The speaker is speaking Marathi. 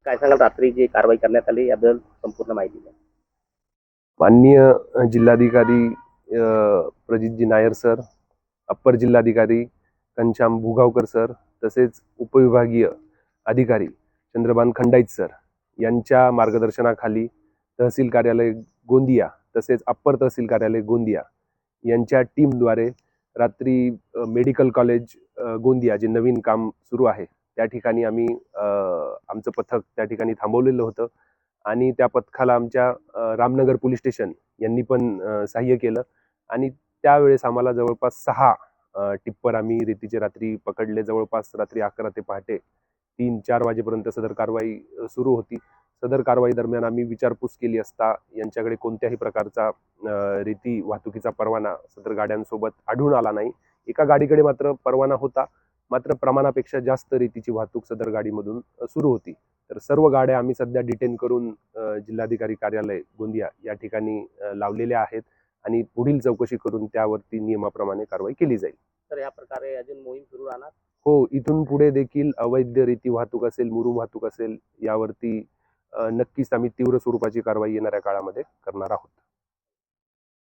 काय सांगाल, रात्री जी कारवाई करण्यात आली याबद्दल संपूर्ण माहिती द्या. माननीय जिल्हाधिकारी प्रजितजी नायर सर, अप्पर जिल्हाधिकारी घनश्याम भुगावकर सर, तसेच उपविभागीय अधिकारी चंद्रभान खंडाईत सर यांच्या मार्गदर्शनाखाली तहसील कार्यालय गोंदिया तसेच अप्पर तहसील कार्यालय गोंदिया यांच्या टीमद्वारे रात्री मेडिकल कॉलेज गोंदिया जे नवीन काम सुरू आहे त्या ठिकाणी आम्ही आमचं पथक त्या ठिकाणी थांबवलेलं होतं आणि त्या पथकाला आमच्या रामनगर पोलीस स्टेशन यांनी पण सहाय्य केलं आणि त्यावेळेस आम्हाला जवळपास 6 टिप्पर आम्ही रेतीचे रात्री पकडले. जवळपास रात्री 11 ते पहाटे 3-4 वाजेपर्यंत सदर कारवाई सुरू होती. सदर कारवाई दरम्यान आम्ही विचारपूस केली असता यांच्याकडे कोणत्याही प्रकारचा रेती वाहतुकीचा परवाना सदर गाड्यांसोबत आढळून आला नाही. एका गाडीकडे मात्र परवाना होता, मात्र प्रमाणापेक्षा जास्त रेतीची वाहतूक सदर गाडीमधून सुरू होती. तर सर्व गाड्या आम्ही सध्या डिटेन करून जिल्हाधिकारी कार्यालय गोंदिया या ठिकाणी लावलेल्या आहेत आणि पुढील चौकशी करून त्यावरती नियमाप्रमाणे कारवाई केली जाईल. तर या प्रकारे अजून मोहीम सुरू राहणार? हो, इथून पुढे देखील अवैध रेती वाहतूक असेल, मुरुम वाहतूक असेल, यावरती नक्कीच आम्ही तीव्र स्वरूपाची कारवाई येणाऱ्या काळामध्ये करणार आहोत.